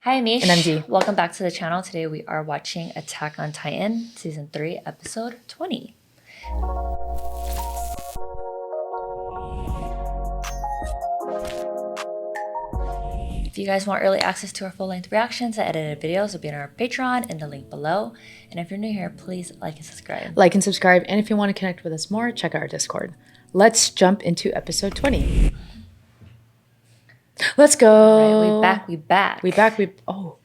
Hi, Mish. And I'm G. Welcome back to the channel. Today we are watching Attack on Titan, Season 3, Episode 20. If you guys want early access to our full-length reactions and edited videos, it'll be on our Patreon in the link below. And if you're new here, please like and subscribe. Like and subscribe. And if you want to connect with us more, check out our Discord. Let's jump into episode 20. Let's go. All right, we back. Oh,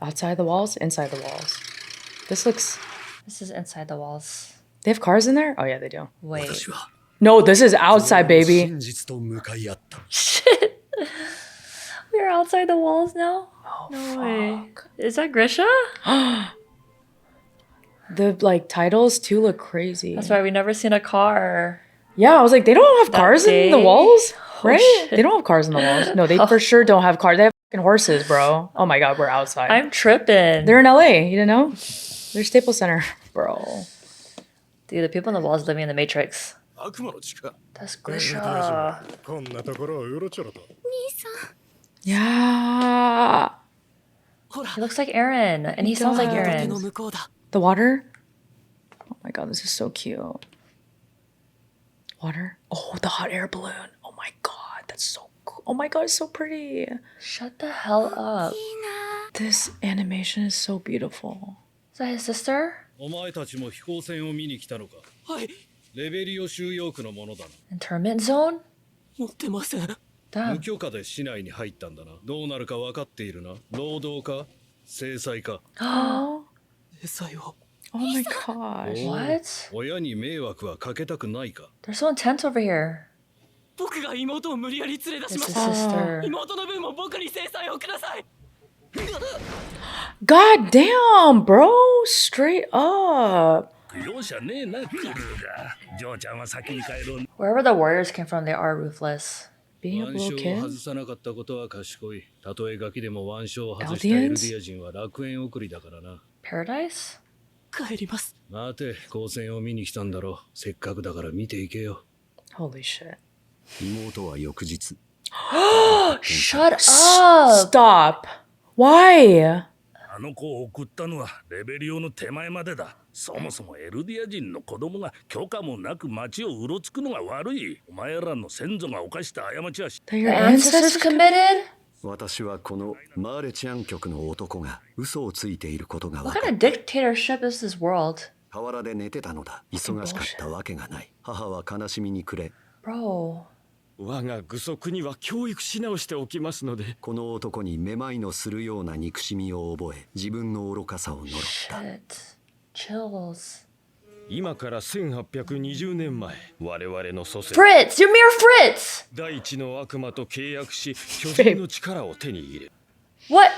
outside the walls, inside the walls. This is inside the walls. They have cars in there? Oh yeah, they do. Wait. No, this is outside, baby. Shit. We're outside the walls now? Oh, no way. Is that Grisha? The titles too look crazy. That's why we never seen a car. Yeah, I was like, they don't have cars in the walls, right? Shit. They don't have cars in the walls. No, they for sure don't have cars. They have fucking horses, bro. Oh my god, we're outside. I'm tripping. They're in LA. You didn't know? They're Staples Center, bro. Dude, the people in the walls living in the Matrix. That's Grisha. Yeah. He looks like Eren, and he sounds like Eren. The water? Oh my god, this is so cute. Water? Oh, the hot air balloon. Oh my god, that's so cool. Oh my god, it's so pretty. Shut the hell up. This animation is so beautiful. Is that his sister? Internment zone? Damn. Oh my gosh. What? They're so intense over here. This is his sister. God damn, bro. Straight up. Wherever the warriors came from, they are ruthless. Being a little kid? Eldians? Paradise? Holy shit. Shut up! Stop. Why? あの子を送ったのはレベリオの手前までだ。そもそもエルディア人の子供が許可もなく町をうろつくのが悪い。お前らの先祖が犯した過ちは。 The ancestors committed? 私はこのマーレチアン局の男が嘘をついていることが分 What か kind of dictatorship is this world? 河原で寝てたのだ。忙しかったわけがない。母は悲しみに暮れ。 Bro. 我が愚足には教育し直しておきますので。この男にめまいのするような憎しみを覚え、自分の愚かさを呪った。Shit. Chills. 今から1820年前、我々の祖先 Fritz! You're mere Fritz! 大地の悪魔と契約し、巨人の力を手に入れ。 What?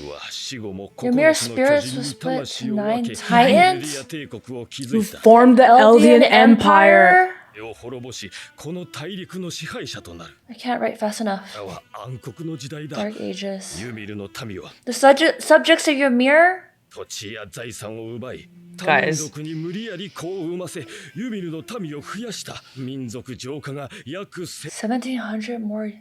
は死後も Your mere 9つの spirits 巨 was 人 split に to 魂を分 9 け、エルデ titans? ィア帝国を築 Who いた。 formed the Eldian Empire? を滅ぼし、この大陸の支配者となる。 I can't write fast enough. 今は暗黒の時代だ。 Dark Ages. ユミルの民は The subjects of your mirror? 土地や財産を奪い、他 Guys. 民族に無理やり子を産ませ、ユミルの民を増やした民族浄化が約1700 more.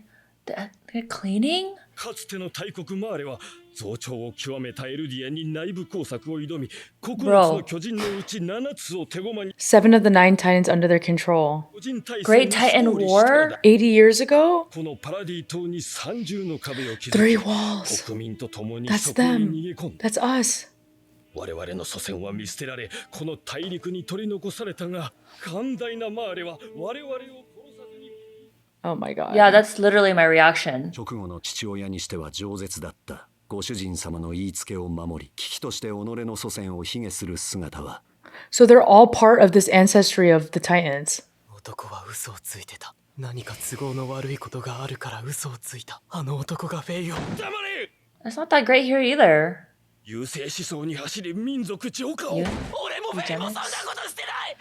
They're cleaning? かつての大国マーレは増長を極めたエルディアに内部工作を挑み、9つの巨人のうち7つを手駒に 7 of the 9 titans under their control. 巨人大 Great 戦 Titan に勝利したの War? だ。 80 years ago? このパラディ島に30の壁を築 3き、 walls. 国民と共に That's そこに them. 逃げ込んだ。 That's us. 我々の祖先は見捨てられ、この大陸に取り残されたが、寛大なマーレは我々を殺さずに。 Oh my god. Yeah, that's literally my reaction. 直後の父親にしては饒舌だった。ご主人様の言いつけを守り、危機として己の祖先を卑下する姿は。 So they're all part of this ancestry of the Titans. 男は嘘をついてた。何か都合の悪いことがあるから嘘をついた。あの男がフェイを。黙れ！ It's not that great here either. 優勢思想に走り民族浄化を。 You? 俺もフェイもそんなことしてない。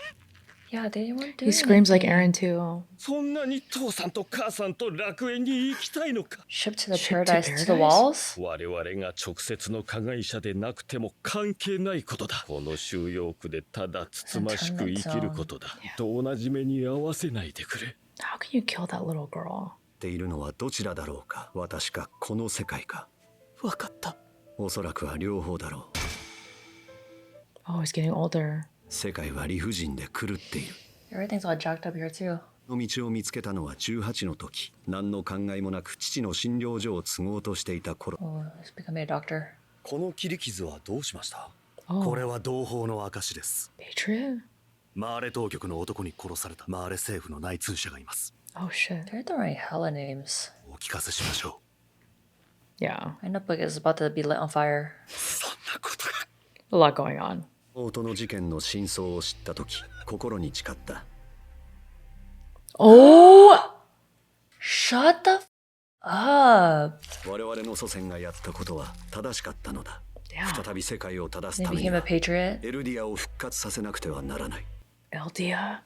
Yeah, they weren't doing He screams like anything. Eren too. そんなに父さんと母さんと楽園に行きたいのか。 Shipped to the Shipped to paradise to the paradise? walls? 我々が直接の加害者でなくても関係ないことだ。この収容区でただつつましく生きることだ。と同じ目に合わせないでくれ。 How can you kill that little girl? ているのはどちらだろうか。私かこの世界か。わかった。おそらくは両方だろう。 Oh, he's getting older. 世界は理不尽で狂っている。 Everything's all jacked up here too. この道を見つけたのは18の時。何の考えもなく父の診療所を継ごうとしていた頃。 Oh, he's becoming a doctor. この切り傷はどうしました？ Oh, これは同胞の証です。 Patriot? マーレ当局の男に殺されたマーレ政府の内通者がいます。 Oh, shit. They're throwing hella names. お聞かせしましょ Yeah, My notebook is about to be lit on fire. う。そんなことが。 a lot going on. 妹の事件の真相を知った時、心に誓った。 Oh! Shut the up. 我々の祖先がやったことは正しかったのだ。 Damn. 再び世界を正す They ために became a は patriot. エルディアを復活させなくてはならない。 Eldia?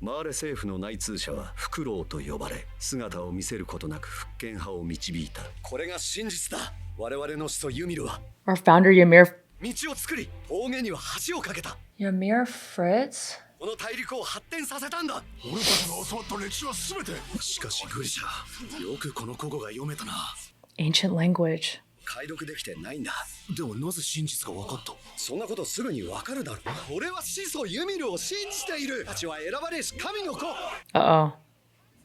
マーレ政府の内通者はフクロウと呼ばれ、姿を見せることなく復権派を導いた。これが真実だ。我々の始祖ユミルは Our founder Ymir. 道を作り、峠には橋を架けた。 Ymir Fritz? この大陸を発展させたんだ。俺たちが教わった歴史は全て。しかしグリシャ、よくこの古語が読めたな。 Ancient language. 解読できてないんだ。でもなぜ真実が分かった？そんなことすぐにわかるだろう。俺は始祖ユミルを信じている。たちは選ばれし神の子。 Uh-oh.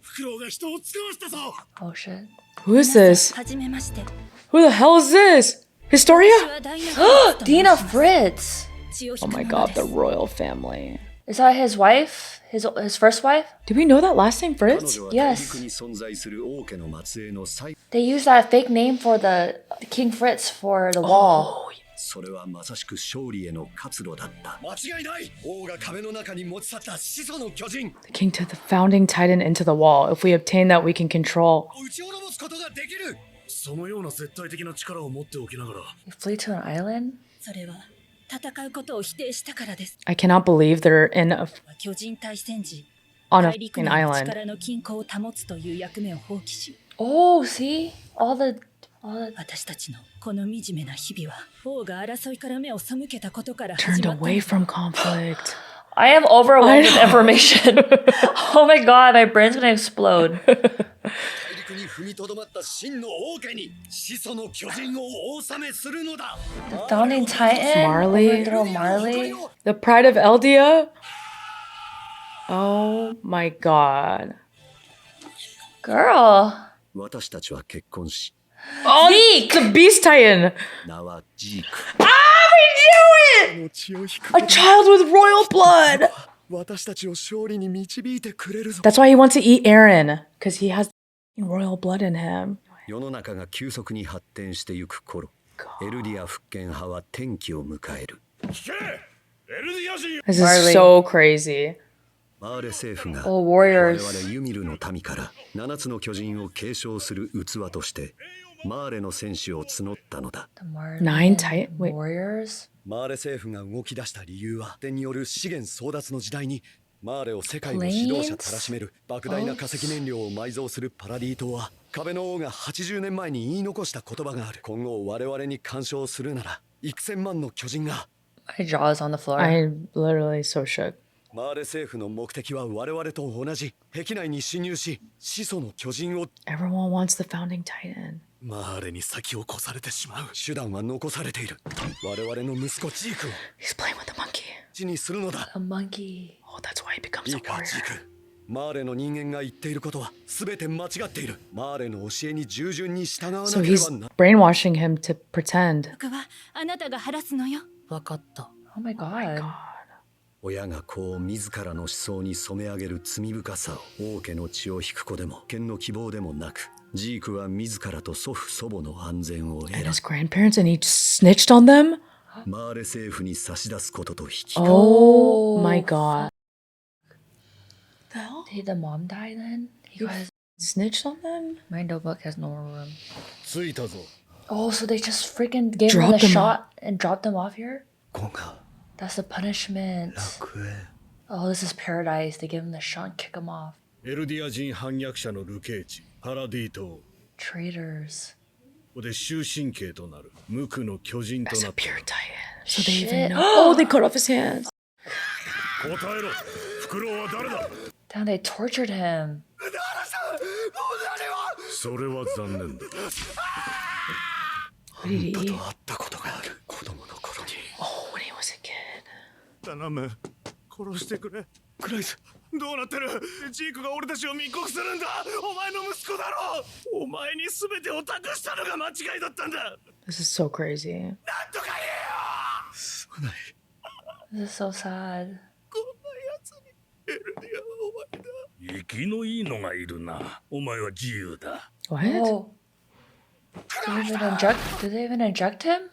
フクロウが人を使わしたぞ。 Oh shit. Who is this? はじめまして。 Who the hell is this? Historia? 私はダイナフリッツと申し Dina ます Fritz. 血を Oh 引く my 者 god, で the す royal family. Is that his wife? His first wife? Did we know that last name 彼 Fritz? 女は大 Yes. 陸に存在する王家の末裔の最。 They used that fake name for the King Fritz for the wall. それはまさしく勝利への活路だった。間違いない。王が壁の中に持ち去った始祖の巨人。 The king took the founding titan into the wall. If we obtain that, we can control. 打ち滅ぼすことができる。そのような絶対的な力を持っておきながら、 You flee to an island? それは戦うことを否定したからです。 I cannot believe they're in a, 巨人対戦時、 on 大 a 陸 fucking 内の island. 力の均衡を保つという役目を放棄し、 Oh, see? All the 私たちのこの惨めな日々は、王が争いから目を背けたことから Turned 始まったの away です from conflict. I am overwhelmed with I know. information. Oh my god, my brain's gonna explode. 大陸に踏みとどまった真の王家に始祖の巨人をお納めするのだ。 The founding titan? Marley? Overthrow Marley? The pride of Eldia? Oh my god. Girl. 私たちは結婚し、 Oh, the beast titan! 名はジーク。 We knew it! 血を引く A child with royal blood! 私たちを勝利に導いてくれるぞ。 That's why he wants to eat Aaron, because he has royal blood in him. 世の中が急速に発展してゆく頃、エルディア復権派は転機を迎える。聞けエルディア人。 This is Marley. so crazy. マーレ政府が Oh, 我 warriors. 々ユミルの民から7つの巨人を継承する器としてマーレの戦士を募ったのだ。 The Marley Nine titan? Wait. warriors? マーレ政府が動き出した理由は、発展による資源争奪の時代にマーレを世界の指導者たらしめる莫大な化石燃料を埋蔵するパラディ島は、壁の王が80年前に言い残した言葉がある。今後我々に干渉するなら幾千万の巨人が。 My jaw is on the floor. I'm literally so shook. マーレ政府の目的は我々と同じ。壁内に侵入し始祖の巨人を Everyone wants the founding titan. マーレに先を越されてしまう。手段は残されている。我々の息子ジークを He's playing with the monkey. 死にするのだ。 A monkey. Oh, that's why he becomes い a いか warrior. ジーク、マーレの人間が言っていることは全て間違っている。マーレの教えに従順に従わな So けれ he's ばな。 brainwashing him to pretend. 僕はあなたが晴らすのよ。分かった。 Oh my god. 親が子を自らの思想に染め上げる罪深さを王家の血を引く子でも剣の希望でもなく、ジークは自らと祖父祖母の安全を And 選 his grandparents, and he snitched on them? び、マーレ政府に差し出すことと引き換え、 Oh my god. The hell? Did the mom die then? You guys, Snitched on them? my notebook has no more room. 着いたぞ。 Oh, so they just freaking gave him Dropped the him shot and dropped him off here? 子が That's the punishment. 楽園。 Oh, this is paradise. They give him the shot and kick him off. エルディア人反逆者の流刑地パラディ島。 Traitors. ここで終身刑となる無垢の巨人と As な a った。 pure titan. So they Shit. even know. Oh, they cut off his hands. 答えろ。フクロウは誰だ。 Damn, they tortured him. それは残念だ。What did he あんた eat? と会ったことがある子供の頃に Oh, when he was a kid. 頼む殺してくれクライスどうなってるジークが俺たちを密告するんだお前の息子だろお前に全てを託したのが間違いだったんだ This is so crazy. なんとか言えよすまない This is so sad. こんな奴にエルディアはお前だ生きのいいのがいるな。お前は自由だ。 What? Oh. Do they even inject him?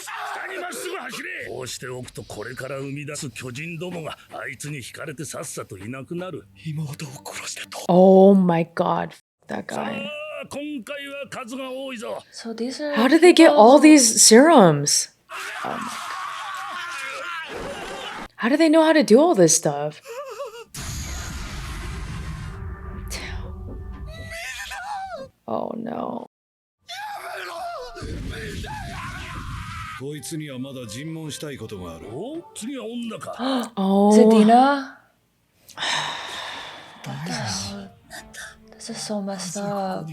下にまっすぐ走れ。こうしておくとこれから生み出す巨人どもがあいつに惹かれてさっさといなくなる。妹を殺したと Oh my god. That さあ guy. 今回は数が多いぞ。 So these are. How did they get all these serums? Oh my god. How do they know how to do all this stuff? Oh no. こいつにはまだ尋問したいことがある。お次は女か。 Oh. Is it Dina? This is so messed up.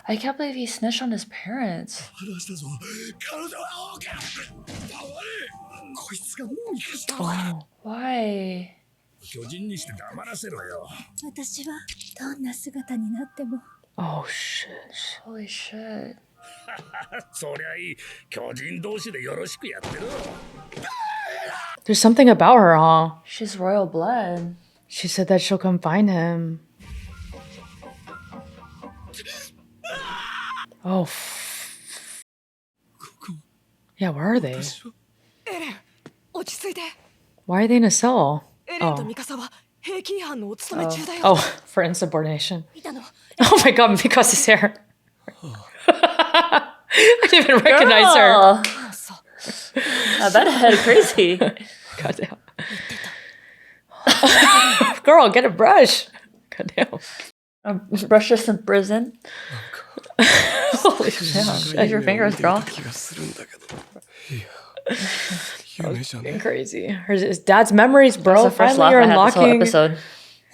I can't believe he snitched on his parents. 話したぞ彼女は OK こいつがもう生かしたの Oh. Why? 巨人にして黙らせろよ。私はどんな姿になっても Oh shit. Holy shit. そりゃいい。巨人同士でよろしくやってる。 There's something about her, huh? She's royal blood. She said that she'll come find him. Oh. Yeah, where are they? エレン落ち着いて Why are they in a cell? エレンとミカサは兵器違反のお勤め中だよ Oh, for insubordination. 見たの Oh my god, Mikasa's hair. I didn't even recognize her. Girl. That head crazy. God damn. Girl, get a brush. God damn. Brush us in prison. Holy shit. As your fingers, girl. 気がするんだけどいや夢じゃね Crazy. His dad's memories, That's bro. the first Finally, laugh you're I had this whole unlocking. episode.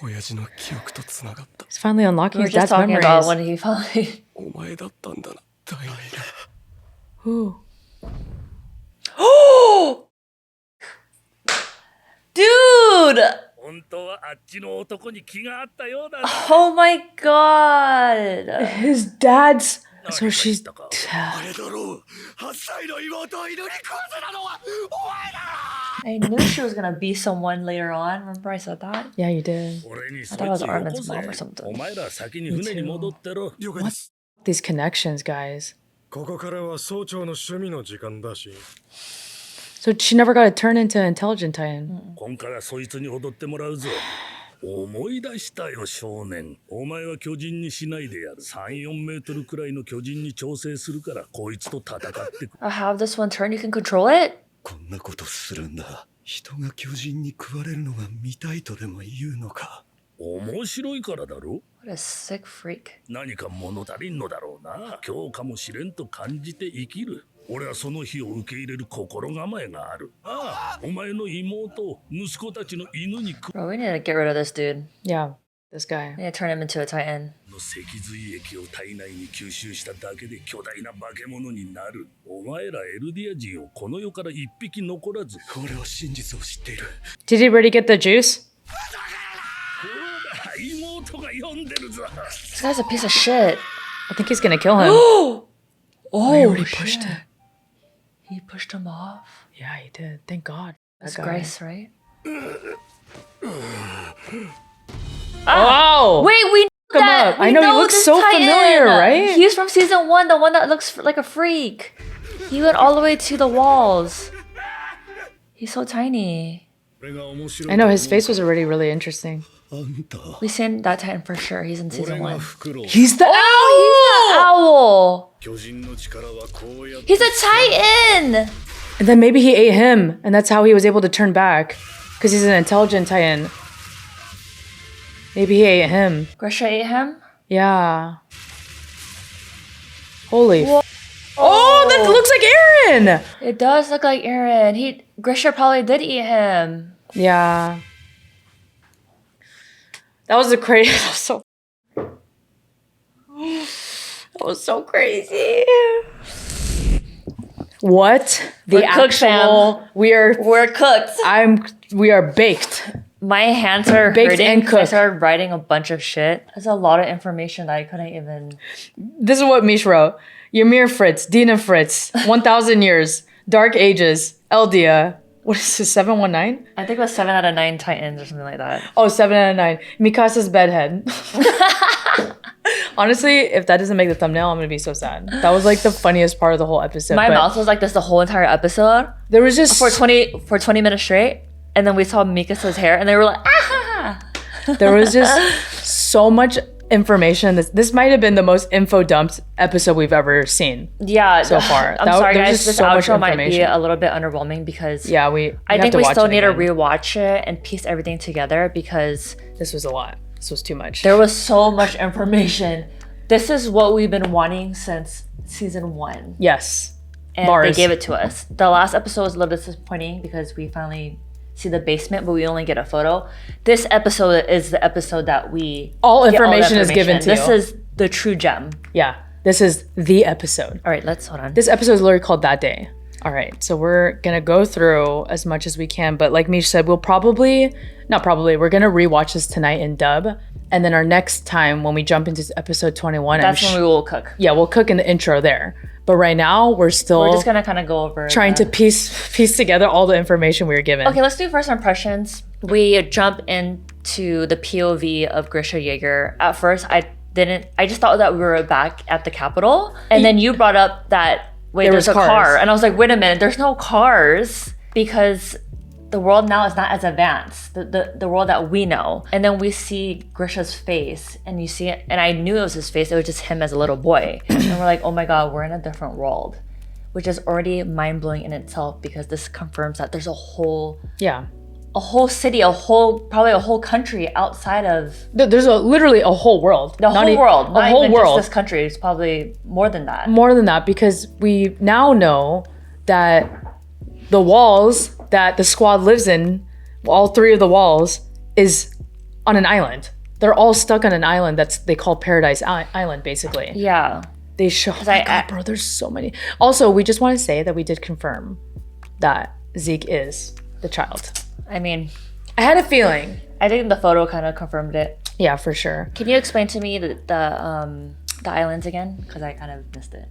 親父の記憶とつながった He's finally unlocking We were his just dad's talking about memories. when he finally. お前だったんだなダイヤ Ooh. Dude! 本当はあっちの男に気があったようだな。 Oh my god! His dad's. So she's. あれだろう8歳の妹を犬に食わせたのはお前だ I knew she was gonna be someone later on. Remember I said that? Yeah, you did. 俺にそい I thought it つ was よ Armin's こせ mom or something. お前ら先に船に戻ってろ。了解です These connections, guys. ここからは総長の趣味の時間だし So she never got to turn into an intelligent Titan. 今からそいつに踊ってもらうぞ。思い出したよ少年。お前は巨人にしないでやる。3、4メートルくらいの巨人に調整するからこいつと戦ってく。 I have this one turn, you can control it? こんなことするんだ人が巨人に食われるのが見たいとでも言うのか面白いからだろ。 What a sick freak. 何か物足りんのだろうな。今日かもしれんと感じて生きる。俺はその日を受け入れる心構えがある。ああ、お前の妹、息子たちの犬に食 Bro, we need to get rid of this dude. Yeah, this guy. We need to turn him into a Titan. の脊髄液を体内に吸収しただけで巨大な化け物になる。お前らエルディア人をこの世から一匹残らず。俺は真実を知っている Did he already get the juice? 妹が呼んでるぞ。 This guy's a piece of shit. I think he's gonna kill him. Oh, he already pushed it. He pushed him off. Yeah, he did. Thank God. That's That guy. Grace, right? Oh! Wait, we Look him that. up. We I know, he looks this so Titan. familiar, right? He's from season 1, the one that looks like a freak. He went all the way to the walls. He's so tiny. I know, his face was already really interesting. あんた We've seen that Titan for sure. He's in season 1. He's the Owl! 巨人の力はこうやって He's a Titan! And then maybe he ate him, and that's how he was able to turn back. Because he's an intelligent Titan. Maybe he ate him. Grisha ate him? Yeah. Holy. Oh, that looks like Aaron! It does look like Eren. Grisha probably did eat him. Yeah. That was the crazy. That was so crazy. What? We're cooked, fam. We're cooked. We are baked. My hands are Baked hurting and because I cooked. started writing a bunch of shit. There's a lot of information that I couldn't even. This is what Mish wrote. Ymir Fritz, Dina Fritz, 1,000 years, Dark Ages, Eldia. What is this, 719? I think it was 7 out of 9 Titans or something like that. Oh, 7 out of 9. Mikasa's bedhead. Honestly, if that doesn't make the thumbnail, I'm going to be so sad. That was like the funniest part of the whole episode. My but mouth was like this the whole entire episode There was just... for 20 minutes straight. And then we saw Mikasa's hair and they were like, ah! There was just so much information. This might have been the most info dumped episode we've ever seen. Yeah. So far. I'm sorry, there was guys. just This so much outro might be information. a little bit underwhelming because I think we still need to again. rewatch it and piece everything together because This was a lot. This was too much. there was so much information. This is what we've been wanting since season 1. Yes. And Bars. they gave it to us. The last episode was a little disappointing because we finally see the basement, but we only get a photo. This episode is the episode that we All get information is given to This you. is the true gem. Yeah. This is the episode. All right, let's hold on. This episode is literally called That Day. All right, so we're gonna go through as much as we can, but like Mish said, we're gonna rewatch this tonight in dub, and then our next time when we jump into episode 21, That's when we will cook. yeah, we'll cook in the intro there. But right now, we're still We're just gonna kind of go over trying to piece together all the information we were given. Okay, let's do first impressions. We jump into the POV of Grisha Jaeger. At first, I just thought that we were back at the Capitol, and then you brought up that There there's was a cars. car, and I was like, wait a minute, there's no cars because the world now is not as advanced, the world that we know. And then we see Grisha's face, and you see it, and I knew it was his face, it was just him as a little boy. And we're like, oh my god, we're in a different world, which is already mind-blowing in itself because this confirms that there's a whole city, probably a whole country outside of There's literally a whole world. the whole world. A Not whole even world. just this country. It's probably more than that. More than that, because we now know that the walls that the squad lives in, all 3 of the walls, is on an island. They're all stuck on an island they call Paradise Island, basically. Yeah. They show, oh my God, bro, there's so many. Also, we just want to say that we did confirm that Zeke is the child. I mean, I had a feeling. I think the photo kind of confirmed it. Yeah, for sure. Can you explain to me the islands again? Because I kind of missed it.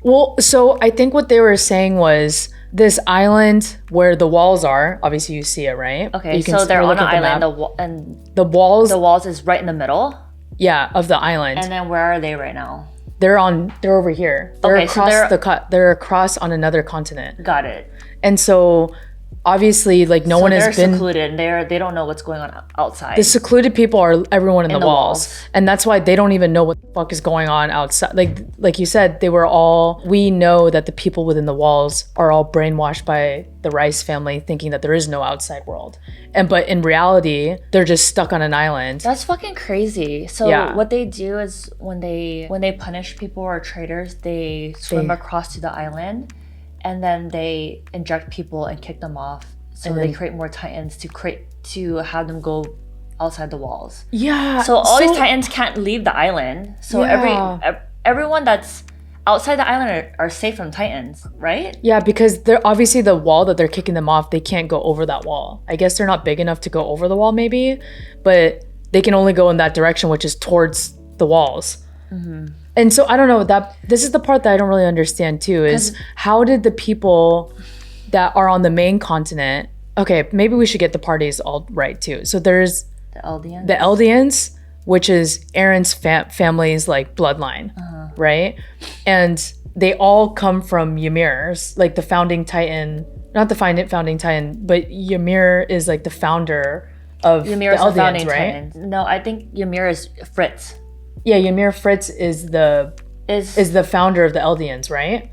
Well, so I think what they were saying was this island where the walls are. Obviously, you see it, right? Okay, You can so they're look on an at the island, map. and The walls, the walls is right in the middle. yeah, of the island. And then where are they right now? They're over here. They're Okay, so across they're across on another continent. Got it. And so obviously like no one they're has been secluded. And they don't know what's going on outside. the secluded people are everyone in the walls. walls. And that's why they don't even know what the fuck is going on outside. Like you said, we know that the people within the walls are all brainwashed by the Rice family thinking that there is no outside world. But in reality, they're just stuck on an island. That's fucking crazy. So Yeah. what they do is when they punish people or traitors, they swim across to the island, and then they inject people and kick them off. So And they then- create more Titans to have them go outside the walls. Yeah. So all these Titans can't leave the island. So Yeah. everyone that's outside the island are safe from Titans, right? Yeah, because they're obviously the wall that they're kicking them off, they can't go over that wall. I guess they're not big enough to go over the wall, maybe, but they can only go in that direction, which is towards the walls. And so I don't know, this is the part that I don't really understand too, is how did the people that are on the main continent, okay, maybe we should get the parties all right too. So there's The Eldians. the Eldians, which is Aaron's family's like bloodline, right? And they all come from Ymir's, like the founding Titan, not the founding Titan, but Ymir is like the founder of Ymir the is the Eldians, founding right? Titan. No, I think Ymir is Fritz. Yeah, Ymir Fritz is the founder of the Eldians, right?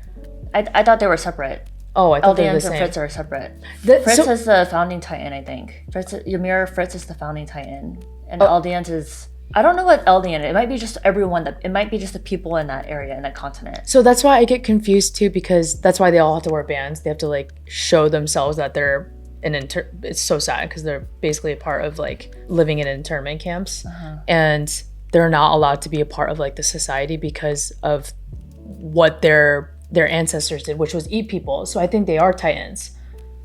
I thought they were separate. Oh, I thought they were the Eldians and same. Fritz are separate. Fritz Is the founding Titan, I think. Ymir Fritz is the founding Titan, and Eldians is. I don't know what Eldian. It might be just everyone. It might be just the people in that area, in that continent. So that's why I get confused too, because that's why they all have to wear bands. They have to like show themselves that they're it's so sad because they're basically a part of like living in internment camps, and they're not allowed to be a part of like the society because of what they're their ancestors did, which was eat people. So I think they are Titans.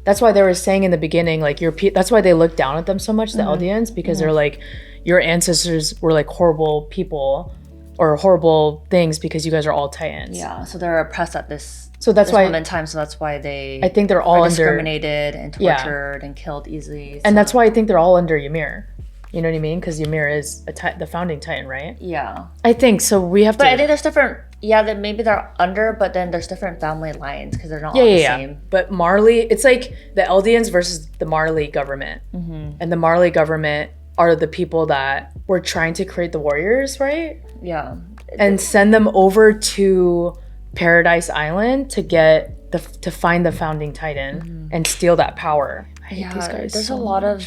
That's why they were saying in the beginning, like, that's why they look down at them so much, the Eldians, because they're like, your ancestors were like horrible people or horrible things because you guys are all Titans. Yeah, so they're oppressed at this. So that's why moment in time. So that's why I think they're all discriminated and tortured and killed easily. And that's why I think they're all under Ymir. You know what I mean? Because Ymir is the founding Titan, right? Yeah. I think so. We have to. But I think there's different. Yeah, that maybe they're under, but then there's different family lines because they're not all the same. But Marley, it's like the Eldians versus the Marley government, and the Marley government are the people that were trying to create the warriors, right? Yeah. And send them over to Paradise Island to get to find the founding Titan and steal that power. I hate these guys. There's a lot of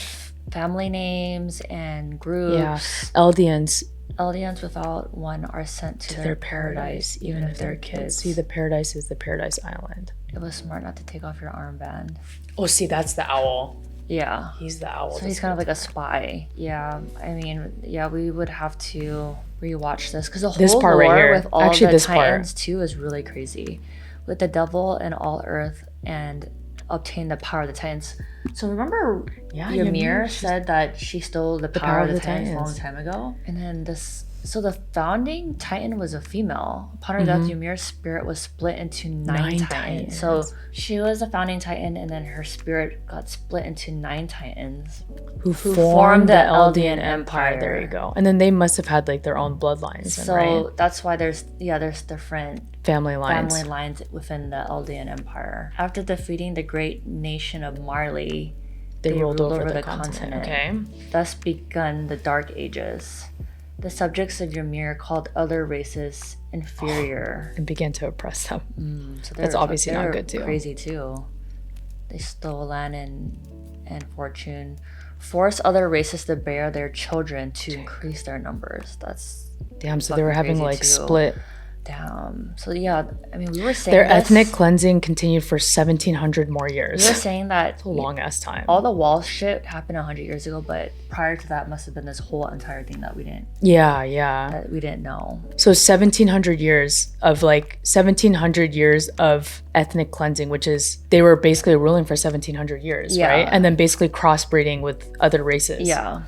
family names and groups. Yeah, Eldians without one are sent to their paradise, even if they're kids. See, the paradise is the Paradise Island. It was smart not to take off your armband. Oh, see, that's the owl. Yeah. He's the owl. So he's kind of like a spy. Yeah. I mean, yeah, we would have to rewatch this because the whole part lore right here. with all Actually, the this Titans too is really crazy. With the devil and all earth and obtain the power of the Titans. So remember Ymir said that she stole the power of the Titans a long time ago? And then so the founding Titan was a female. Upon her death, Ymir's spirit was split into nine Titans. So she was a founding Titan, and then her spirit got split into 9 Titans who formed the Eldian Empire. Empire. There you go. And then they must have had like their own bloodlines. So right? that's why there's different family lines within the Eldian Empire. After defeating the great nation of Marley, they ruled over the continent. Okay. Thus begun the Dark Ages. The subjects of Ymir called other races inferior and began to oppress them. So that's obviously not good too. Crazy too. They stole land and fortune, forced other races to bear their children to increase their numbers. That's damn. So they were having like split. Damn. So yeah, I mean, we were saying their ethnic cleansing continued for 1,700 more years. We were saying that it's a long ass time. All the wall shit happened 100 years ago, but prior to that must have been this whole entire thing that we didn't. Yeah. That we didn't know. So 1,700 years of ethnic cleansing, which is they were basically ruling for 1,700 years, right? And then basically crossbreeding with other races. Yeah.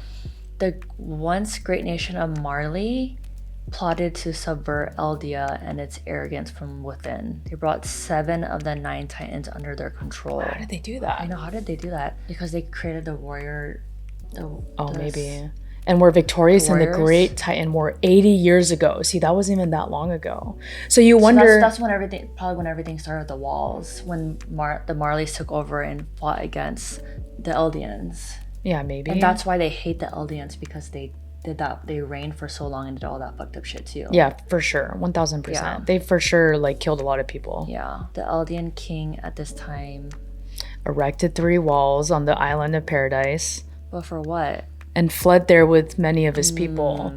The once great nation of Marley plotted to subvert Eldia and its arrogance from within. They brought 7 of the 9 Titans under their control. How did they do that? I know, how did they do that? Because they created the warrior. Maybe. And were victorious in the Great Titan War 80 years ago. See, that wasn't even that long ago. So you wonder. That's when everything started with the walls, when the Marleys took over and fought against the Eldians. Yeah, maybe. And that's why they hate the Eldians, because they did that. They reigned for so long and did all that fucked up shit too. Yeah, for sure. 1000%. Yeah. They for sure like killed a lot of people. Yeah. The Eldian king at this time erected 3 walls on the island of Paradise. But for what? And fled there with many of his people.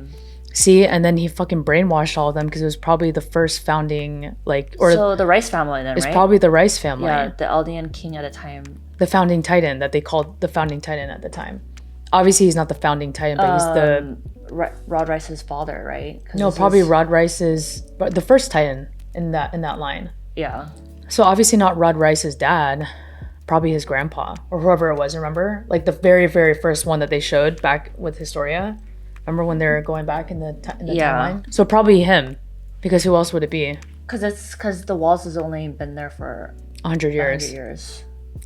See, and then he fucking brainwashed all of them because it was probably the first founding, so the Rice family then, right? It's probably the Rice family. Yeah, the Eldian king at the time. The founding Titan that they called the founding Titan at the time. Obviously, he's not the founding Titan, but he's the... Rod Rice's father, right? No, probably Rod Rice's... But the first Titan in that line. Yeah. So obviously not Rod Rice's dad. Probably his grandpa or whoever it was, remember? Like the very, very first one that they showed back with Historia. Remember when they were going back in the timeline? So probably him, because who else would it be? Because the walls has only been there for 100 years. 100 years.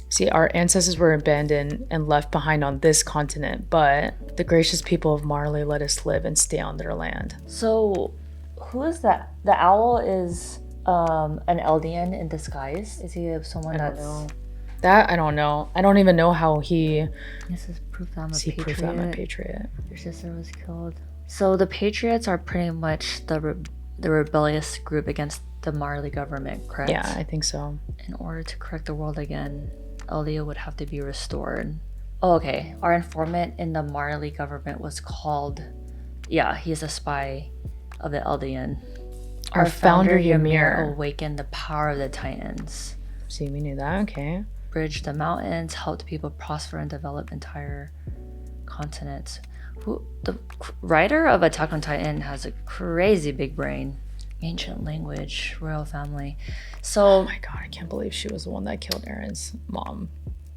See, our ancestors were abandoned and left behind on this continent, but the gracious people of Marley let us live and stay on their land. So, who is that? The owl is an Eldian in disguise. Is he someone that's... That I don't know. I don't even know how he... This is proof that I'm a patriot. Proof that I'm a patriot. Your sister was killed. So the Patriots are pretty much the rebellious group against the Marley government, correct? Yeah, I think so. In order to correct the world again, Eldia would have to be restored. Oh, okay. Our informant in the Marley government was called... Yeah, he's a spy of the Eldian. Our founder Ymir awakened the power of the Titans. See, we knew that. Okay. Bridged the mountains, helped people prosper and develop entire continents. The writer of Attack on Titan has a crazy big brain. Ancient language, royal family. So Oh my god, I can't believe she was the one that killed Aaron's mom.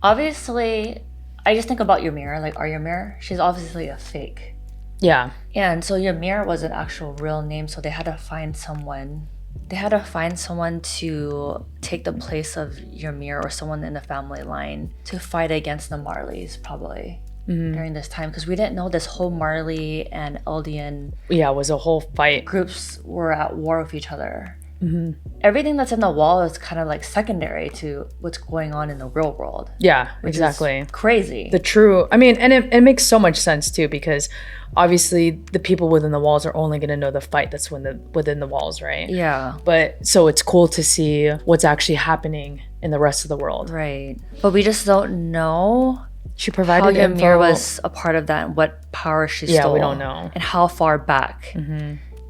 obviously, I just think about Ymir, like our Ymir. She's obviously a fake. Yeah. And so Ymir was an actual real name, so they had to find someone. They had to find someone to take the place of Ymir or someone in the family line to fight against the Marleys, probably. During this time, because we didn't know this whole Marley and Eldian Yeah, it was a whole fight. groups were at war with each other. Everything that's in the wall is kind of like secondary to what's going on in the real world. Yeah, which is exactly. crazy. The true, I mean, and it makes so much sense too, because obviously the people within the walls are only going to know the fight that's within the walls, right? Yeah. But so it's cool to see what's actually happening in the rest of the world. Right. But we just don't know She how provided Ymir info. was a part of that and what power she Yeah, stole. we don't know. And how far back.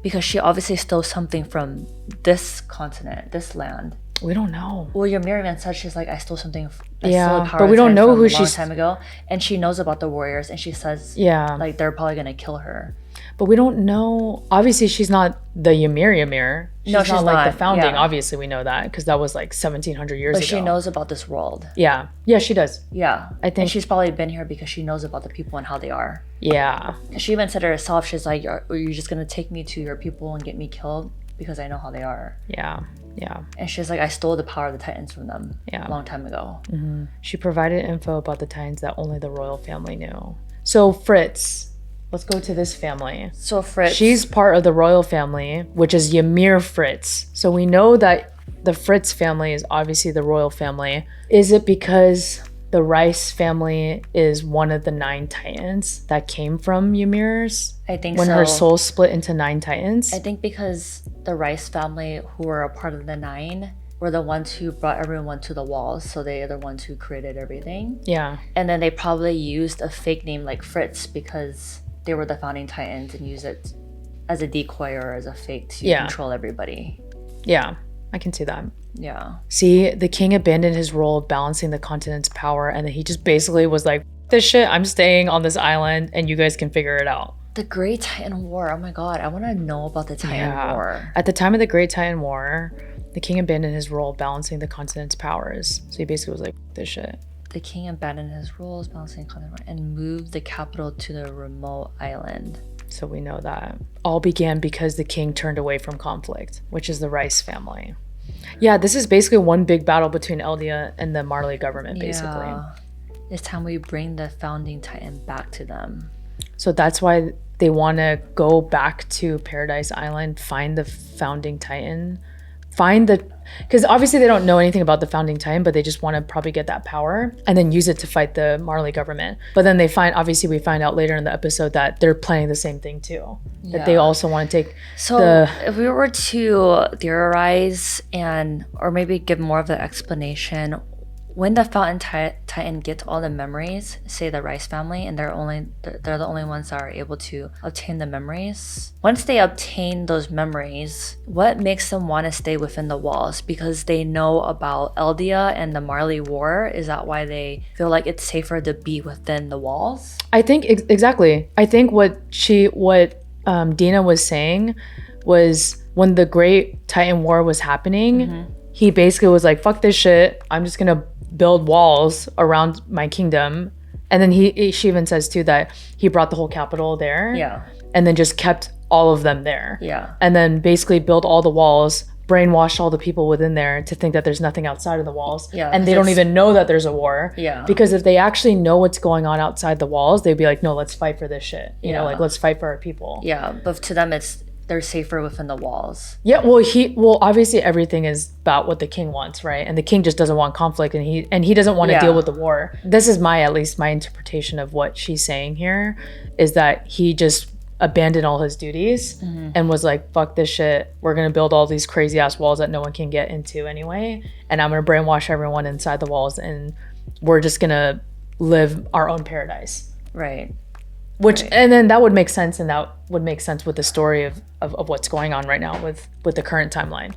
Because she obviously stole something from this continent, this land. We don't know. Well, Ymir even said she's like, I stole something. I Yeah, stole a power but we don't of know time who from a long she's- time ago, and she knows about the warriors, and she says, Yeah. like they're probably gonna kill her. But we don't know. Obviously, she's not the Ymir. She's No, not she's like not, the founding. yeah. Obviously, we know that because that was like 1700 years But ago. she knows about this world. Yeah. Yeah, she does. Yeah, I think- and she's probably been here because she knows about the people and how they are. Yeah. She even said herself, she's like, are you just gonna take me to your people and get me killed because I know how they are? Yeah. Yeah. And she's like, I stole the power of the Titans from them Yeah. a long time ago. She provided info about the Titans that only the royal family knew. So Fritz, let's go to this family. So Fritz, She's part of the royal family, which is Ymir Fritz. So we know that the Fritz family is obviously the royal family. Is it because the Rice family is one of the 9 Titans that came from Ymir's? I think When so. her soul split into 9 Titans? I think because the Rice family, who were a part of the 9, were the ones who brought everyone to the walls. So they are the ones who created everything. Yeah. And then they probably used a fake name like Fritz because they were the founding Titans and used it as a decoy or as a fake to Yeah. control everybody. Yeah. I can see that. Yeah. See, the king abandoned his role of balancing the continent's power, and then he just basically was like, this shit, I'm staying on this island and you guys can figure it out. The Great Titan War. Oh my god, I want to know about the Titan War. At the time of the Great Titan War, the king abandoned his role of balancing the continent's powers. So he basically was like, this shit. The king abandoned his roles, balancing continent, and moved the capital to the remote island. So we know that all began because the king turned away from conflict, which is the Rice family. Yeah, this is basically one big battle between Eldia and the Marley government, basically. Yeah. It's time we bring the founding Titan back to them. So that's why they want to go back to Paradise Island, find the founding Titan, because obviously they don't know anything about the founding Titan, but they just want to probably get that power and then use it to fight the Marley government. But then we find out later in the episode that they're planning the same thing too, that they Yeah. also want to take So if we were to theorize or maybe give more of the explanation, when the fountain Titan gets all the memories, say the Rice family, and they're the only ones that are able to obtain the memories. Once they obtain those memories, what makes them want to stay within the walls? Because they know about Eldia and the Marley War. Is that why they feel like it's safer to be within the walls? I think exactly. I think what Dina was saying was when the Great Titan War was happening, he basically was like, "Fuck this shit! I'm just gonna build walls around my kingdom." And then she even says too that he brought the whole capital there, Yeah. and then just kept all of them there, Yeah. and then basically built all the walls. Brainwashed all the people within there to think that there's nothing outside of the walls. Yeah, And they don't it's- even know that there's a war. Yeah. Because if they actually know what's going on outside the walls, they'd be like, no, let's fight for this shit. You know, Yeah. like let's fight for our people. Yeah, but to them they're safer within the walls. Yeah, well obviously everything is about what the king wants, right? And the king just doesn't want conflict and he doesn't want to Yeah. deal with the war. This is at least my interpretation of what she's saying here is that he just abandoned all his duties and was like, fuck this shit. We're going to build all these crazy ass walls that no one can get into anyway. And I'm going to brainwash everyone inside the walls and we're just going to live our own paradise. Right. And then that would make sense, and that would make sense with the story of what's going on right now with the current timeline.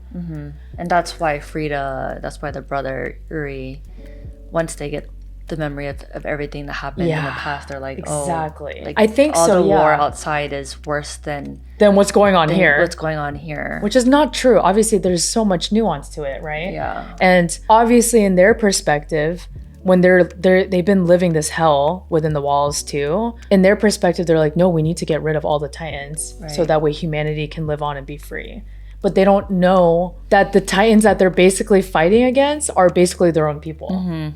And that's why the brother Uri, once they get the memory of everything that happened in the past. They're like, exactly. oh, like I think all so, the war yeah. outside is worse than what's going on here. What's going on here. Which is not true. Obviously, there's so much nuance to it, right? Yeah. And obviously, in their perspective, when they've been living this hell within the walls too, in their perspective, they're like, no, we need to get rid of all the Titans so that way humanity can live on and be free. But they don't know that the Titans that they're basically fighting against are basically their own people.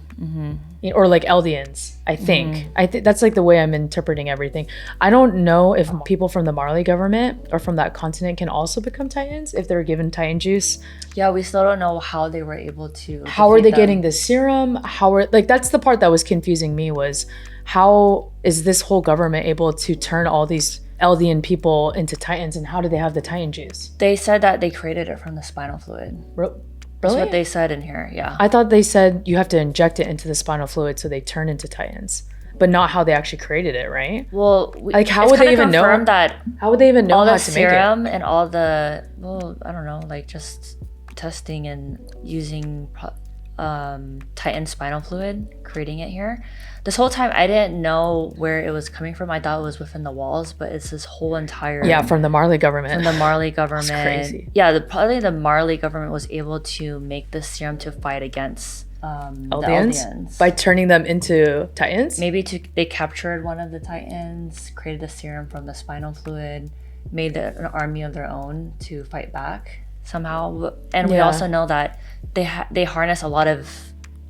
Or like Eldians, I think. I think that's like the way I'm interpreting everything. I don't know if people from the Marley government or from that continent can also become Titans if they're given Titan juice. Yeah, we still don't know how they were able to. How are they them. getting the serum? That's the part that was confusing me, was how is this whole government able to turn all these Eldian people into Titans, and how do they have the Titan juice? They said that they created it from the spinal fluid. Really? That's what they said in here, yeah. I thought they said you have to inject it into the spinal fluid so they turn into Titans, but not how they actually created it, right? Well, like how would they even know that? How would they even know all how the to serum make it? and all the I don't know, like just testing and using Titan spinal fluid, creating it here. This whole time I didn't know where it was coming from. I thought it was within the walls, but it's this whole entire from the Marley government. From the Marley government. That's crazy. Yeah, probably the Marley government was able to make the serum to fight against the Eldians by turning them into Titans. Maybe they captured one of the Titans, created the serum from the spinal fluid, made an army of their own to fight back somehow. And we also know that they harness a lot of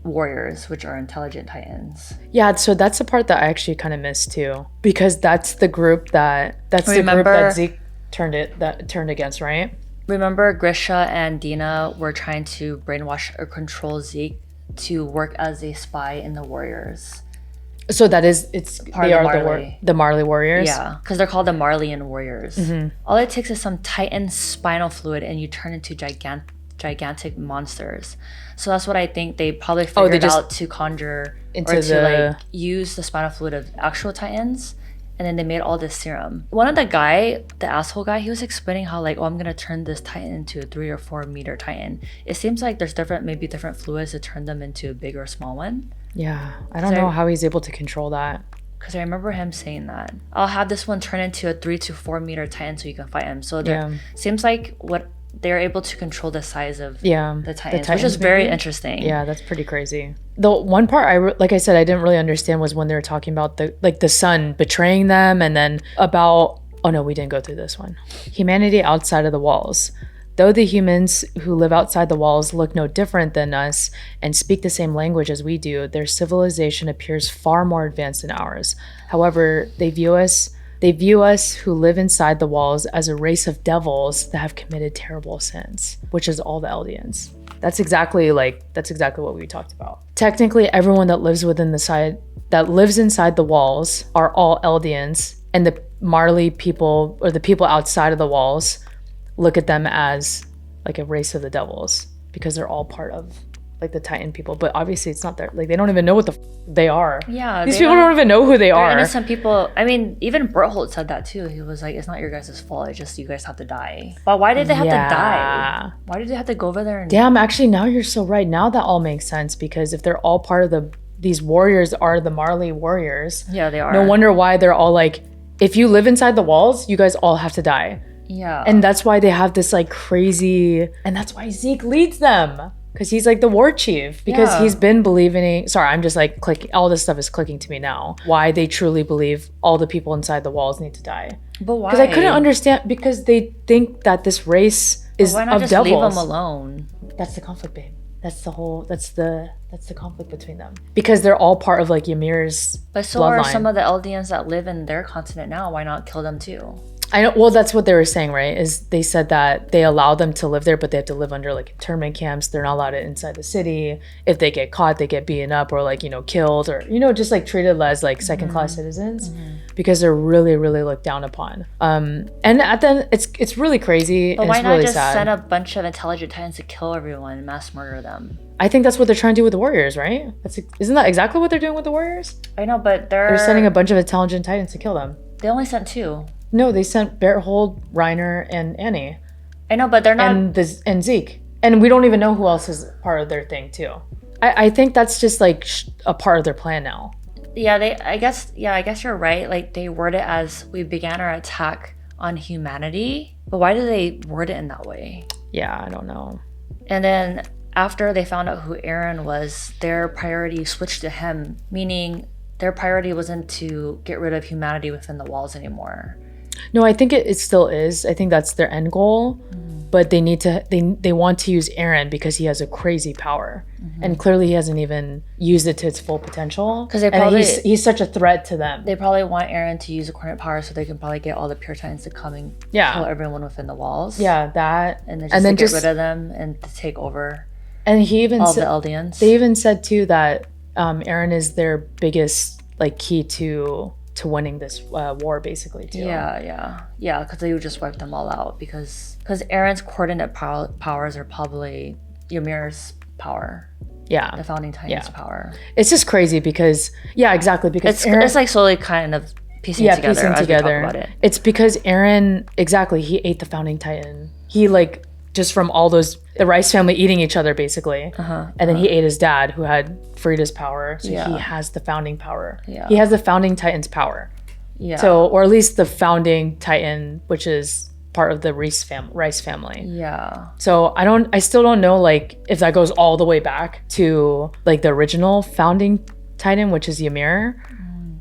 warriors, which are intelligent Titans. Yeah, so that's the part that I actually kind of missed too, because that's the group that Zeke turned against, right? Remember, Grisha and Dina were trying to brainwash or control Zeke to work as a spy in the warriors. So they are the Marley warriors. Yeah, because they're called the Marleyan warriors. All it takes is some Titan spinal fluid, and you turn into gigantic monsters. So that's what I think they probably figured out to conjure use the spinal fluid of actual Titans, and then they made all this serum. One of the asshole guy, he was explaining how I'm gonna turn this Titan into a 3 or 4 meter Titan. It seems like there's different fluids to turn them into a big or small one. Yeah, I don't know how he's able to control that. Because I remember him saying that. I'll have this one turn into a 3 to 4 meter Titan so you can fight him. So seems like they're able to control the size of the Titans, which is very interesting. Yeah, that's pretty crazy. The one part like I said, I didn't really understand was when they were talking about the sun betraying them, and then about, oh no, we didn't go through this one. Humanity outside of the walls. Though the humans who live outside the walls look no different than us and speak the same language as we do, their civilization appears far more advanced than ours. However, they view us who live inside the walls as a race of devils that have committed terrible sins, which is all the Eldians. That's exactly what we talked about. Technically, everyone that lives inside the walls are all Eldians, and the Marley people, or the people outside of the walls, look at them as like a race of the devils because they're all part of like the Titan people. But obviously it's not their, they don't even know what they are. Yeah, these people don't even know who they are. Innocent people. I mean, even Berthold said that too. He was like, it's not your guys' fault, it's just you guys have to die. But why did they have to die? Why did they have to go over there Damn, actually now you're so right. Now that all makes sense, because if they're all part of these warriors are the Marley warriors. Yeah, they are. No wonder why they're all like, if you live inside the walls, you guys all have to die. Yeah. And that's why they have this crazy, and that's why Zeke leads them, because he's the war chief, because he's been believing, I'm just clicking, all this stuff is clicking to me now, why they truly believe all the people inside the walls need to die. But why? Because I couldn't understand, because they think that this race is why not of just devils. leave them alone? That's the conflict, babe. That's the conflict between them, because they're all part of Ymir's But so bloodline. are some of the Eldians that live in their continent now. Why not kill them too? I know. Well, that's what they were saying, right? Is they said that they allow them to live there, but they have to live under internment camps. They're not allowed inside the city. If they get caught, they get beaten up or killed, or just treated as second-class citizens, because they're really, really looked down upon. And at the end, it's really crazy. But and why it's not really just sad. send a bunch of intelligent Titans to kill everyone and mass murder them? I think that's what they're trying to do with the Warriors, right? Isn't that exactly what they're doing with the Warriors? I know, but they're sending a bunch of intelligent Titans to kill them. They only sent 2. No, they sent Berthold, Reiner, and Annie. I know, but they're not. And Zeke. And we don't even know who else is part of their thing, too. I think that's just like a part of their plan now. Yeah, I guess you're right. Like they word it as we began our attack on humanity. But why do they word it in that way? Yeah, I don't know. And then after they found out who Eren was, their priority switched to him, meaning their priority wasn't to get rid of humanity within the walls anymore. No, I think it still is. I think that's their end goal. But they need to they want to use Eren because he has a crazy power. And clearly he hasn't even used it to its full potential. Because they probably he's such a threat to them. They probably want Eren to use a coordinate power so they can probably get all the Puritans to come and kill everyone within the walls. Yeah, that. And then just get rid of them and to take over. And he even all the Eldians. They even said too that Eren is their biggest like key to winning this war, basically too. Yeah, because they would just wipe them all out because Eren's coordinate powers are probably Ymir's power. Yeah, the founding Titan's power. It's just crazy because exactly because it's like slowly kind of piecing together as we talk about it. It's because Eren he ate the founding Titan. He like just from all the Rice family eating each other basically, and then he ate his dad who had freed his power, so he has the founding power. He has the founding Titan's power. So, or at least the founding Titan, which is part of the Rice family. So I still don't know like if that goes all the way back to like the original founding Titan, which is Ymir.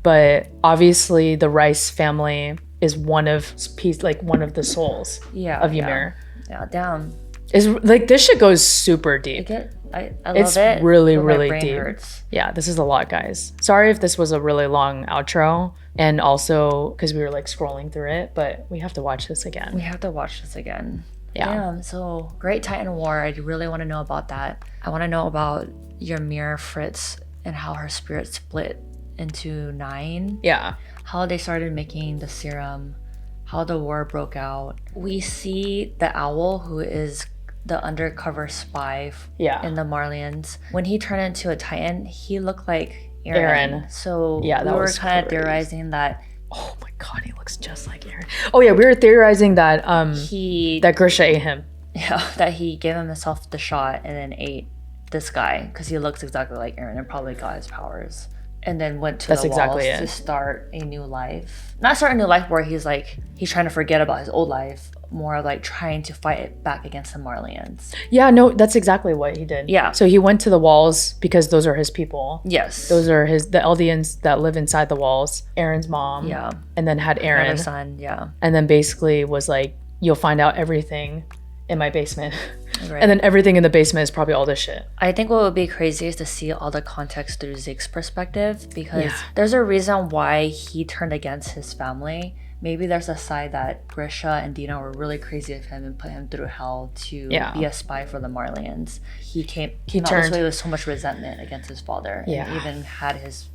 But obviously the Rice family is one of the souls of Ymir. Yeah, damn. Is like this shit goes super deep. I love it's it. really, but really my brain deep. Hurts. Yeah, this is a lot, guys. Sorry if this was a really long outro, and also because we were like scrolling through it, but we have to watch this again. Yeah. Damn, so Great Titan War. I really want to know about that. I want to know about Ymir Fritz and how her spirit split into 9. Yeah. How they started making the serum. How the war broke out. We see the owl, who is the undercover spy in the Marleyans. When he turned into a Titan, he looked like Eren. So we were kind of theorizing that. Oh my god, he looks just like Eren. Oh yeah, we were theorizing that that Grisha ate him. Yeah, that he gave himself the shot and then ate this guy because he looks exactly like Eren and probably got his powers. And then went to the walls to start a new life. Not start a new life where he's trying to forget about his old life. More of like trying to fight it back against the Marleyans. Yeah, no, that's exactly what he did. Yeah. So he went to the walls because those are his people. Yes. Those are the Eldians that live inside the walls. Eren's mom. Yeah. And then had Eren. Another son, yeah. And then basically was like, you'll find out everything in my basement. Right. And then everything in the basement is probably all this shit. I think what would be crazy is to see all the context through Zeke's perspective because there's a reason why he turned against his family. Maybe there's a side that Grisha and Dina were really crazy of him and put him through hell to be a spy for the Marleyans. He came out this way with so much resentment against his father and even had his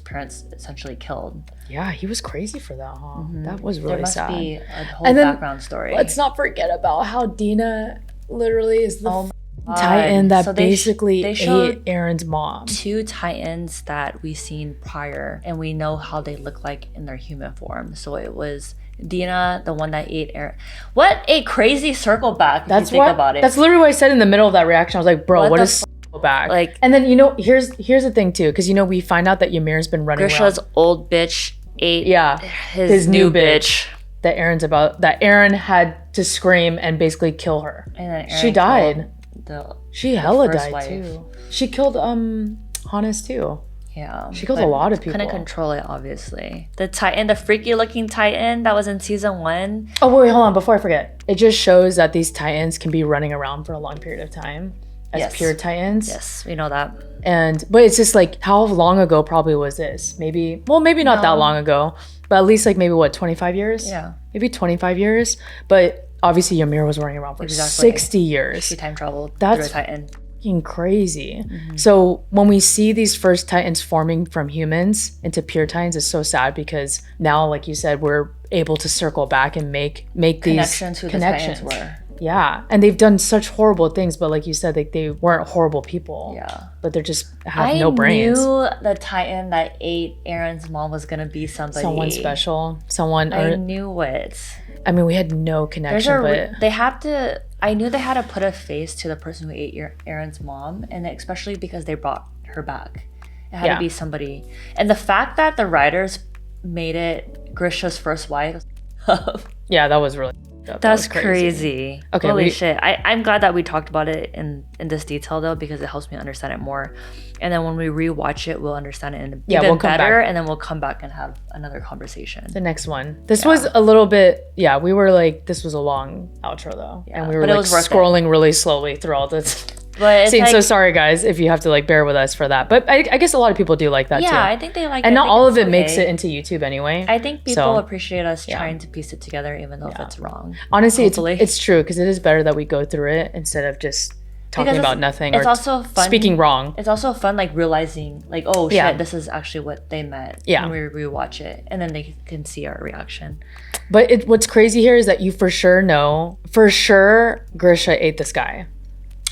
parents essentially killed. Yeah, he was crazy for that, huh? That was really sad. There must be a whole background story. Let's not forget about how Dina literally is the Titan that basically ate Eren's mom. 2 Titans that we've seen prior, and we know how they look like in their human form. So it was Dina, the one that ate Eren. What a crazy circle back! If you think about it. That's literally what I said in the middle of that reaction. I was like, "Bro, what is circle back?" Like, and then here's the thing too, because we find out that Ymir's been running Grisha's around. old bitch ate his new bitch. That Eren had to scream and basically kill her. And then Eren she died. She hella died wife. Too. She killed Hannes too. Yeah. She killed a lot of people. Couldn't control it, obviously. The Titan, the freaky looking Titan that was in season 1. Oh wait, hold on, before I forget. It just shows that these Titans can be running around for a long period of time as pure Titans. Yes, we know that. But it's just like, how long ago probably was this? Maybe not that long ago, but at least like maybe 25 years? Yeah. Maybe 25 years. But obviously Ymir was running around for 60 years. She time traveled through a Titan. Fucking crazy. So when we see these first Titans forming from humans into pure Titans, it's so sad because now, like you said, we're able to circle back and make these connections. Who the Titans were. Yeah, and they've done such horrible things, but like you said, like they weren't horrible people. Yeah, but they're just have no brains. I knew the Titan that ate Eren's mom was gonna be someone special. I knew it. I mean, we had no connection, but they have to. I knew they had to put a face to the person who ate Aaron's mom, and especially because they brought her back, it had to be somebody. And the fact that the writers made it Grisha's first wife, yeah, that was really. That's crazy. Okay, holy shit! I'm glad that we talked about it in this detail though, because it helps me understand it more. And then when we rewatch it, we'll understand it even we'll come better, back. and then we'll come back and have another conversation. The next one. This was a little bit. Yeah, we were like, this was a long outro though, and we were but it like was worth scrolling really slowly through all this. But it's Scene. like, So sorry guys if you have to like bear with us for that, but I guess a lot of people do like that too. yeah, I think they like it. And not I think all of it's it makes okay. it into YouTube anyway. I think people So, appreciate us trying to piece it together, even though if it's wrong. honestly, hopefully. it's true because it is better that we go through it instead of just talking Because about nothing it's or also fun, speaking wrong. It's also fun, like realizing, like, oh shit, Yeah. this is actually what they meant. Yeah. When we rewatch it, and then they can see our reaction. But what's crazy here is that you for sure know, Grisha ate this guy.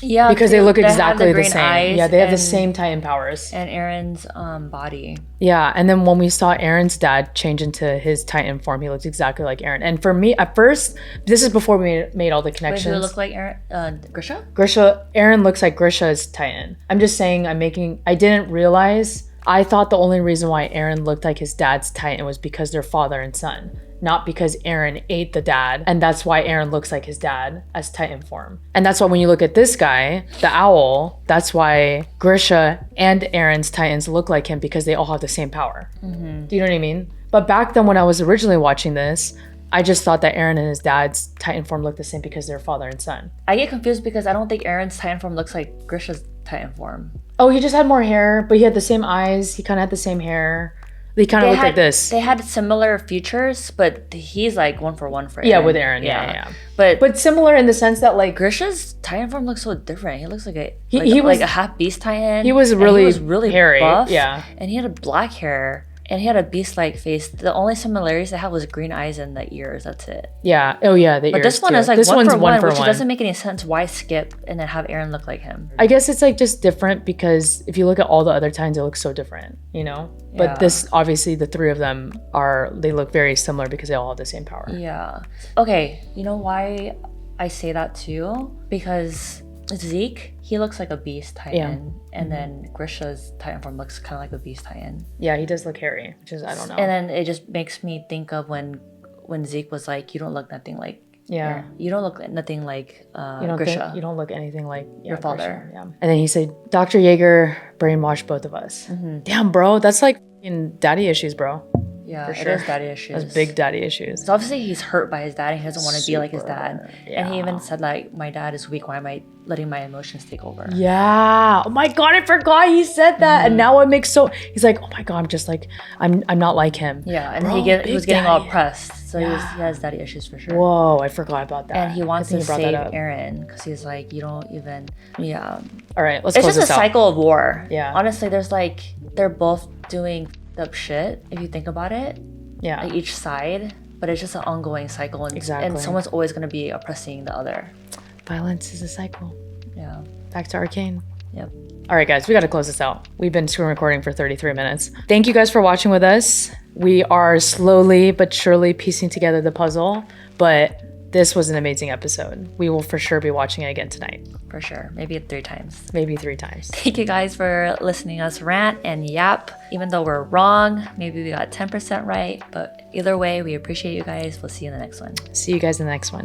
Yeah, Because they look have exactly the green same. eyes Yeah, they have the and- same Titan powers. And Aaron's body. Yeah, and then when we saw Aaron's dad change into his Titan form, he looked exactly like Aaron. And for me, at first, this is before we made all the Wait, connections. who look like Aaron? Grisha? Aaron looks like Grisha's Titan. I'm just saying, I didn't realize, I thought the only reason why Aaron looked like his dad's Titan was because they're father and son. Not because Aaron ate the dad, and that's why Aaron looks like his dad as Titan form. And that's why when you look at this guy, the owl, that's why Grisha and Aaron's Titans look like him because they all have the same power. Mm-hmm. Do you know what I mean? But back then when I was originally watching this, I just thought that Aaron and his dad's Titan form looked the same because they're father and son. I get confused because I don't think Aaron's Titan form looks like Grisha's Titan form. Oh, he just had more hair, but he had the same eyes. He kind of had the same hair. They kind of looked like this. They had similar features, but he's like one for one for Aaron. Yeah, with Aaron. Yeah. But similar in the sense that like Grisha's Titan form looks so different. He looks like he was like a half beast Titan. He was and really hairy, buff. yeah. And he had a black hair. And he had a beast-like face. The only similarities they had was green eyes and the ears. That's it. Yeah. Oh yeah, the But ears this one too. is like this one one's for one, which one. doesn't make any sense. Why skip and then have Aaron look like him? I guess it's like just different because if you look at all the other Titans, it looks so different, you know? Yeah. But this, obviously, the three of them they look very similar because they all have the same power. Yeah. Okay. You know why I say that too? Because Zeke, he looks like a beast Titan, and then Grisha's Titan form looks kind of like a beast Titan. Yeah, he does look hairy, which is I don't know. And then it just makes me think of when Zeke was like, "You don't look nothing like." Yeah. You don't look nothing like You Grisha. you don't look anything like Your father. Grisha, yeah. And then he said, Dr. Yeager brainwashed both of us. Damn, bro, that's like in daddy issues, bro. Yeah, For it sure. is daddy issues. That's big daddy issues. So obviously he's hurt by his dad and he doesn't want to be like his dad. And he yeah. even said like, my dad is weak, why am I letting my emotions take over? Yeah. Oh my god, I forgot he said that. And now it makes he's like, oh my god, I'm just like I'm not like him. Yeah, and Bro, he was big getting all daddy. pressed. So he has daddy issues for sure. Whoa, I forgot about that. And he wants Good to thing you brought that save up. Aaron because he's like, you don't even, yeah. All right, let's It's close just a this out. cycle of war. Yeah. Honestly, there's like, they're both doing up shit if you think about it. Yeah. Like each side, but it's just an ongoing cycle. And, Exactly. and someone's always going to be oppressing the other. Violence is a cycle. Yeah. Back to Arcane. Yep. All right, guys, we got to close this out. We've been screen recording for 33 minutes. Thank you guys for watching with us. We are slowly but surely piecing together the puzzle, but this was an amazing episode. We will for sure be watching it again tonight. For sure. Maybe 3 times. Maybe 3 times. Thank you guys for listening us rant and yap. Even though we're wrong, maybe we got 10% right, but either way, we appreciate you guys. We'll see you in the next one. See you guys in the next one.